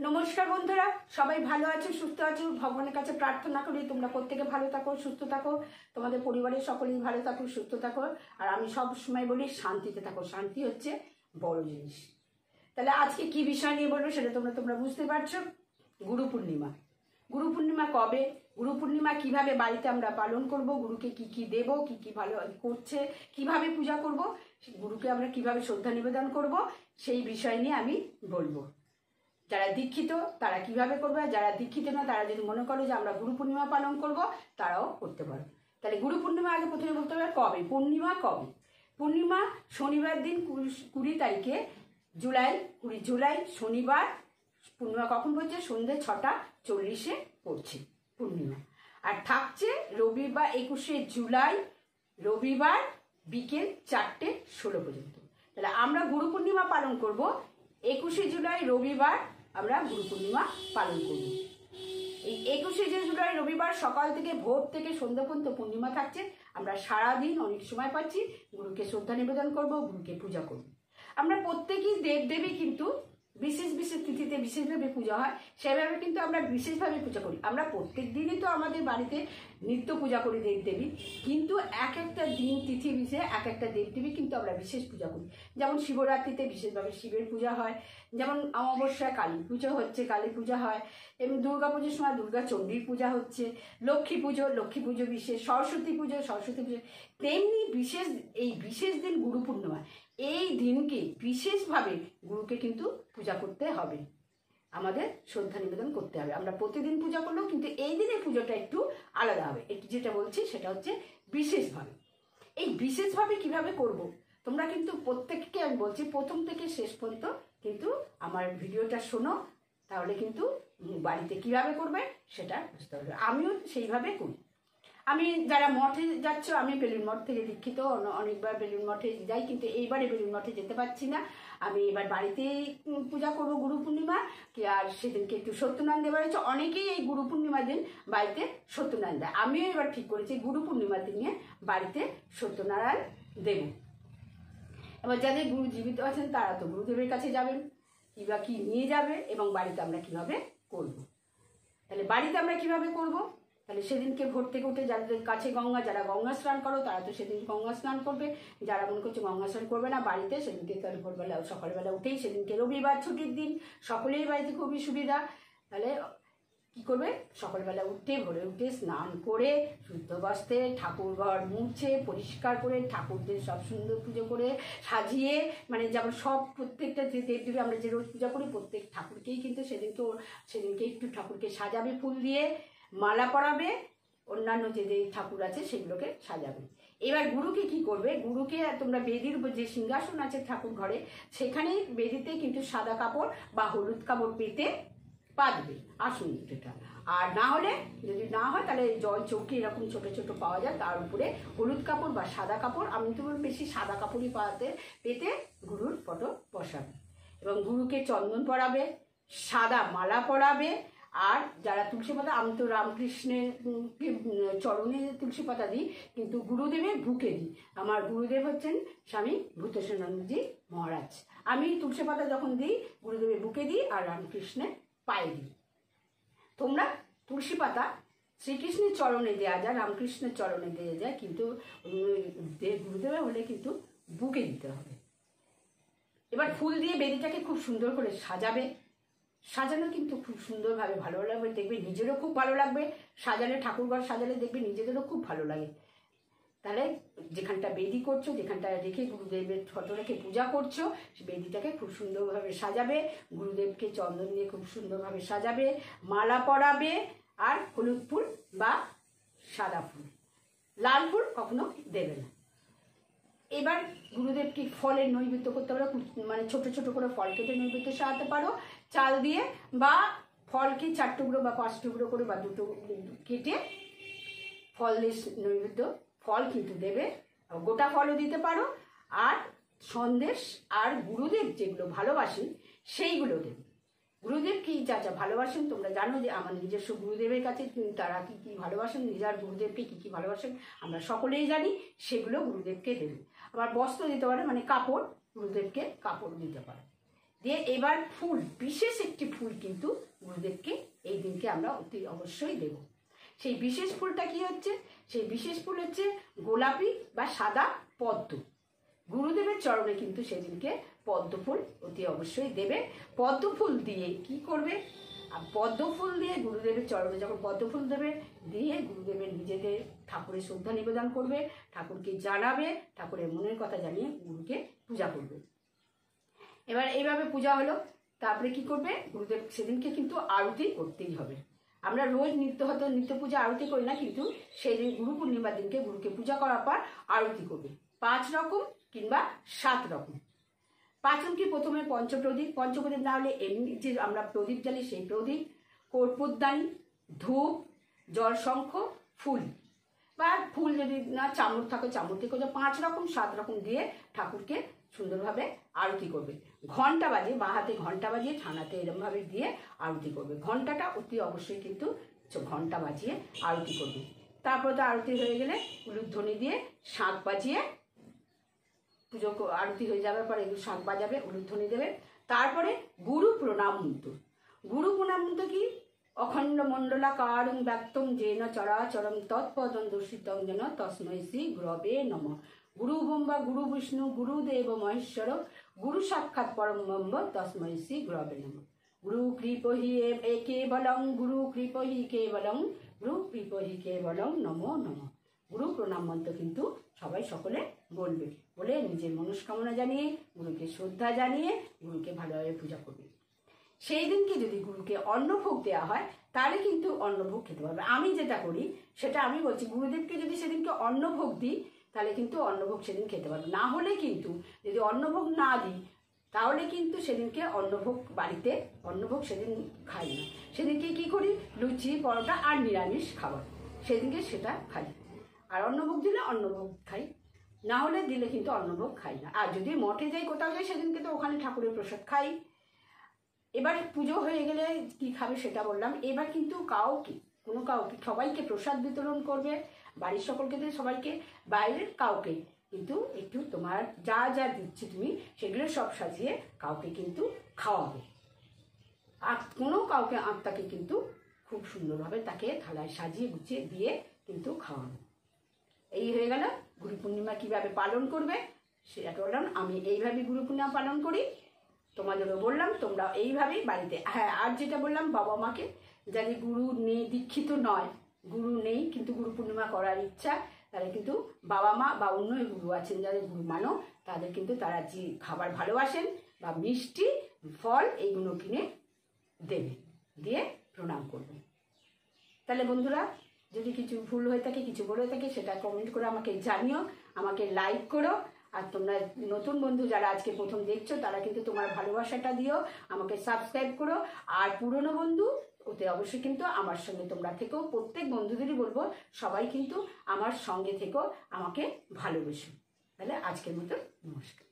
নমস্কার বন্ধুরা, সবাই ভালো আছো, সুস্থ আছো। ভগবানের কাছে প্রার্থনা করি তোমরা প্রত্যেকে ভালো থাকো, সুস্থ থাকো, তোমাদের পরিবারের সকলেই ভালো থাকো, সুস্থ থাকো। আর আমি সব সময় বলি শান্তিতে থাকো, শান্তি হচ্ছে বড় জিনিস। তাহলে আজকে কি বিষয় নিয়ে বলবো সেটা তোমরা বুঝতে পারছো। গুরু পূর্ণিমা। গুরু পূর্ণিমা কবে, গুরু পূর্ণিমা কিভাবে বাড়িতে আমরা পালন করব, গুরুকে কি কি দেব, কি কি ভালো করছে, কিভাবে পূজা করব, গুরুকে আমরা কিভাবে শ্রদ্ধা নিবেদন করব, সেই বিষয় নিয়ে আমি বলবো। যারা দীক্ষিত তারা কিভাবে করবে, যারা দীক্ষিত না তারা যদি মনে করো যে আমরা গুরু পূর্ণিমা পালন করব তারাও করতে পারো। তাহলে গুরু পূর্ণিমা আগে প্রথমে বলতে হবে কবে, পূর্ণিমা কবে। পূর্ণিমা শনিবার দিন 20 তারিখে জুলাই শনিবার। পূর্ণিমা কখন পড়ছে? সন্ধ্যে 6:40 পড়ছে পূর্ণিমা। আর থাকছে রবিবার 21শে জুলাই রবিবার বিকেল 4:16 পর্যন্ত। তাহলে আমরা গুরু পূর্ণিমা পালন করব 21শে জুলাই রবিবার। আমরা গুরু পূর্ণিমা পালন করব এই 21শে জুলাই রবিবার সকাল থেকে ভোর থেকে সন্ধ্যা পর্যন্ত পূর্ণিমা থাকছে। আমরা সারাদিন অনেক সময় পাচ্ছি, গুরুকে শ্রদ্ধা নিবেদন করব, গুরুকে পূজা করব। আমরা প্রত্যেকেই দেবদেবী কিন্তু বিশেষ বিশেষ তিথিতে বিশেষভাবে পূজা হয়, সেভাবে কিন্তু আমরা বিশেষভাবে পূজা করি। আমরা প্রত্যেক দিনই তো আমাদের বাড়িতে নিত্য পূজা করি দেবদেবী, কিন্তু এক একটা দিন তিথি বিশেষে এক একটা দেবদেবী কিন্তু আমরা বিশেষ পূজা করি। যেমন শিবরাত্রিতে বিশেষভাবে শিবের পূজা হয়, যেমন অমাবস্যায় কালী পুজো হচ্ছে, কালী পূজা হয়, এবং দুর্গা পুজোর সময় দুর্গা চণ্ডীর পূজা হচ্ছে, লক্ষ্মী পুজো বিশেষ, সরস্বতী পুজো তেমনি এই বিশেষ দিন গুরু পূর্ণিমা। এই দিনকে বিশেষভাবে গুরুকে কিন্তু পূজা করতে হবে, আমাদের শ্রদ্ধা নিবেদন করতে হবে। আমরা প্রতিদিন পূজা করলেও কিন্তু এই দিনের পুজোটা একটু আলাদা হবে। একটু যেটা বলছি সেটা হচ্ছে বিশেষভাবে। এই বিশেষভাবে কিভাবে করব তোমরা কিন্তু প্রত্যেককে আমি বলছি প্রথম থেকে শেষ পর্যন্ত কিন্তু আমার ভিডিওটা শোনো, তাহলে কিন্তু বাড়িতে কিভাবে করবে সেটা বুঝতে পারবে। আমিও সেইভাবে করি। আমি যারা মঠে যাচ্ছ, আমি বেলুড় মঠ থেকে দীক্ষিত, অনেকবার বেলুড় মঠে যাই, কিন্তু এইবারে বেলুড় মঠে যেতে পারছি না। আমি এবার বাড়িতেই পূজা করবো গুরু পূর্ণিমা। আর সেদিনকে একটু সত্যনারায়ণ দেওয়া হয়েছে। অনেকেই এই গুরু পূর্ণিমার দিন বাড়িতে সত্যনারায়ণ দেয়। আমিও এবার ঠিক করেছি গুরু পূর্ণিমার দিনে বাড়িতে সত্যনারায়ণ দেব। এবার যাদের গুরু জীবিত আছেন তারা তো গুরুদেবের কাছে যাবেন, কিংবা কি নিয়ে যাবে, এবং বাড়িতে আমরা কিভাবে করব। তাহলে বাড়িতে আমরা কিভাবে করব, তাহলে সেদিনকে ভোর থেকে উঠে যাদের কাছে গঙ্গা, যারা গঙ্গা স্নান করো তারা তো সেদিন গঙ্গা স্নান করবে। যারা মনে করছে গঙ্গা স্নান করবে না বাড়িতে, সেদিনকে তাহলে ভোরবেলা সকালবেলা উঠেই, সেদিনকে রবিবার ছুটির দিন, সকলেই বাড়িতে খুবই সুবিধা। তাহলে কি করবে, সকালবেলা ভোরে উঠে স্নান করে শুদ্ধ বস্ত্রে ঠাকুর ঘর মুছে পরিষ্কার করে ঠাকুরদের সব সুন্দর পুজো করে সাজিয়ে, মানে যেমন সব প্রত্যেকটা যে দেবদেবী আমরা যে রোজ পূজা করি প্রত্যেক ঠাকুরকেই কিন্তু সেদিনকে একটু ঠাকুরকে সাজাবে, ফুল দিয়ে মালা পরাবে, অন্যান্য যে ঠাকুর আছে সেগুলোকে সাজাবে। এবার গুরুকে কি করবে, গুরুকে তোমরা বেদির যে সিংহাসন আছে ঠাকুর ঘরে, সেখানে বেদিতে কিন্তু সাদা কাপড় বা হলুদ কাপড় পেতে পাতবে আসুন যেটা। আর না হলে যদি না হয় তাহলে জল চৌকি এরকম ছোট ছোট পাওয়া যায়, তার উপরে হলুদ কাপড় বা সাদা কাপড়, আমি তো বেশি সাদা কাপড়ই পেতে গুরুর ফটো বসাবে, এবং গুরুকে চন্দন পরাবে, সাদা মালা পরাবে। আর যারা তুলসী পাতা, আমি তো রামকৃষ্ণের চরণে তুলসী পাতা দিই, কিন্তু গুরুদেবের বুকে দিই। আমার গুরুদেব হচ্ছেন স্বামী ভূতেশ্বরানন্দজি মহারাজ। আমি তুলসী পাতা যখন দিই গুরুদেবের বুকে দিই, আর রামকৃষ্ণের পায়ে দিই। তোমরা তুলসী পাতা শ্রীকৃষ্ণের চরণে দেওয়া যায়, রামকৃষ্ণের চরণে দেওয়া যায়, কিন্তু গুরুদেবের হলে কিন্তু বুকে দিতে হবে। এবার ফুল দিয়ে বেদিটাকে খুব সুন্দর করে সাজাবে। সাজানো কিন্তু খুব সুন্দরভাবে ভালো লাগবে, দেখবে নিজেরও খুব ভালো লাগবে। সাজালে ঠাকুরঘর সাজালে দেখবে নিজেদেরও খুব ভালো লাগে। তাহলে যেখানটা বেদি করছো, যেখানটা রেখে গুরুদেবের ফটো রেখে পূজা করছো, বেদিটাকে খুব সুন্দরভাবে সাজাবে, গুরুদেবকে চন্দন দিয়ে খুব সুন্দরভাবে সাজাবে, মালা পরাবে, আর হলুদ ফুল বা সাদা ফুল, লাল ফুল কখনো দেবে না। এবার গুরুদেবকে ফলের নৈবেদ্য করতে পারো, মানে ছোট ছোট করে ফল কেটে নৈবেদ্য সাজাতে পারো চাল দিয়ে, বা ফলকে 4 টুকরো বা 5 টুকরো করে বা 2 কেটে ফল দিয়ে নৈবেদ্য, ফল কিন্তু দেবে, গোটা ফলও দিতে পারো, আর সন্দেশ। আর গুরুদেব যেগুলো ভালোবাসেন সেইগুলো দেবে। গুরুদেব কি যা যা ভালোবাসেন তোমরা জানো, যে আমার নিজস্ব গুরুদেবের কাছে তারা কি কি ভালোবাসেন, নিজের গুরুদেবকে কি কি ভালোবাসেন আমরা সকলেই জানি, সেগুলো গুরুদেবকে দেবে। আবার বস্ত্র দিতে পারে, মানে কাপড়, গুরুদেবকে কাপড় দিতে পারে। দিয়ে এবার ফুল, বিশেষ একটি ফুল কিন্তু গুরুদেবকে এই দিনকে আমরা অতি অবশ্যই দেব। সেই বিশেষ ফুলটা কি হচ্ছে? সেই বিশেষ ফুল হচ্ছে গোলাপি বা সাদা পদ্ম। গুরুদেবের চরণে কিন্তু সেদিনকে পদ্ম ফুল অতি অবশ্যই দেবে। পদ্ম ফুল দিয়ে কি করবে? আর পদ্ম ফুল দিয়ে গুরুদেবের চরণে যখন পদ্ম ফুল দেবে, দিয়ে গুরুদেবের নিজেদের ঠাকুরের শ্রদ্ধা নিবেদন করবে, ঠাকুরকে জানাবে, ঠাকুরের মনের কথা জানিয়ে গুরুকে পূজা করবে। এবার এইভাবে পূজা হলো, তারপরে কি করবে? গুরুদেব সেদিনকে কিন্তু আরতি করতেই হবে। আমরা রোজ নিত্য পূজা আরতি করি না, কিন্তু সেই দিন গুরু পূর্ণিমার দিনকে গুরুকে পূজা করার পর আরতি করবে 5 রকম কিংবা 7 রকম। 5 কি প্রথমে পঞ্চপ্রদীপ না হলে এমনি যে আমরা প্রদীপ জ্বালি সেই প্রদীপ, কর্পূরদানি, ধূপ, জলশঙ্খ, ফুল, বা ফুল যদি না চামড় থাকে চামড় থেকে 5 রকম 7 রকম দিয়ে ঠাকুরকে সুন্দরভাবে আরতি করবে। ঘন্টা বাজিয়ে, বাঁ হাতে ঘন্টা বাজিয়ে ছানাতে এরমভাবে দিয়ে আরতি করবে। ঘন্টাটা অতি অবশ্যই কিন্তু ঘন্টা বাজিয়ে আরতি করবে। তারপরে তো আরতি হয়ে গেলে উলুধ্বনি দিয়ে শাঁখ বাজিয়ে পুজো, আরতি হয়ে যাওয়ার পরে এগুলো শাঁখ বাজাবে, উলুধ্বনি দেবে। তারপরে গুরু প্রণাম মন্ত্র। গুরু প্রণাম মন্ত্র কি? অখণ্ড মণ্ডলাকারং ব্যক্তং যেন চরাচরং তৎপদং দর্শিতং যেন তস্मै শ্রী গুরবে নমঃ। গুরু ব্রহ্মা গুরু বিষ্ণু গুরুদেব মহেশ্বর গুরু সাক্ষাৎ পরম ব্রহ্ম তস্मै শ্রী গুরবে নমঃ। গুরু কৃপহি কেবলং গুরু কৃপহি কেবলং গুরু কৃপহি কেবলং নমো নমঃ। গুরু প্রণাম মন্ত্র কিন্তু সবাই সকলে বলবে, বলে নিজের মনস্কামনা জানিয়ে, গুরুকে শ্রদ্ধা জানিয়ে গুরুকে ভালোভাবে পূজা করবে। সেই দিনকে যদি গুরুকে অন্নভোগ দেওয়া হয় তাহলে কিন্তু অন্নভোগ খেতে পারবে। আমি যেটা করি সেটা আমি বলছি, গুরুদেবকে যদি সেদিনকে অন্নভোগ দিই তাহলে কিন্তু অন্নভোগ সেদিন খেতে পারবে। না হলে কিন্তু যদি অন্নভোগ না দিই তাহলে কিন্তু সেদিনকে অন্নভোগ, বাড়িতে অন্নভোগ সেদিন খাই না। সেদিনকে কি করি? লুচি, পরোটা আর নিরামিষ খাবার, সেদিনকে সেটা খাই। আর অন্নভোগ দিলে অন্নভোগ খাই, না হলে দিলে কিন্তু অন্নভোগ খাই না। আর যদি মঠে যাই, কোথাও যাই, সেদিনকে তো ওখানে ঠাকুরের প্রসাদ খাই। এবার পুজো হয়ে গেলে কি খাবে সেটা বললাম। এবার কিন্তু কাউকে সবাইকে প্রসাদ বিতরণ করবে, বাড়ির সকলকে দিয়ে সবাইকে, বাইরের কাউকে কিন্তু একটু তোমার যা যা দিচ্ছি তুমি সেগুলো সব সাজিয়ে কাউকে কিন্তু খাওয়াবে। আর কাউকে আত্মাকে কিন্তু খুব সুন্দরভাবে তাকে থালায় সাজিয়ে গুছিয়ে দিয়ে কিন্তু খাওয়ানো। এই হয়ে গেল গুরু পূর্ণিমা কীভাবে পালন করবে সেটা বললাম। আমি এইভাবেই গুরু পূর্ণিমা পালন করি, তোমাদেরও বললাম তোমরা এইভাবেই বাড়িতে। হ্যাঁ, আর যেটা বললাম, বাবা মাকে যাদের গুরু নেই, দীক্ষিত নয়, গুরু নেই কিন্তু গুরু পূর্ণিমা করার ইচ্ছা, তারা কিন্তু বাবা মা বা অন্য গুরু আছেন যাদের গুরু মানো, তাদের কিন্তু তারা যে খাবার ভালোবাসেন বা মিষ্টি, ফল এইগুলো কিনে দেবে, দিয়ে প্রণাম করবে। তাহলে বন্ধুরা, যদি কিছু ভুল হয়ে থাকে, কিছু বলে থাকে, সেটা কমেন্ট করে আমাকে জানিও, আমাকে লাইক করো। আর তোমরা নতুন বন্ধু যারা আজকে প্রথম দেখছো তারা কিন্তু তোমার ভালোবাসাটা দিও, আমাকে সাবস্ক্রাইব করো। আর পুরনো বন্ধু ওতে অবশ্যই কিন্তু আমার সঙ্গে তোমরা থেকো। প্রত্যেক বন্ধুদেরই বলবো সবাই কিন্তু আমার সঙ্গে থেকো, আমাকে ভালোবেসো। তাহলে আজকের মতো নমস্কার।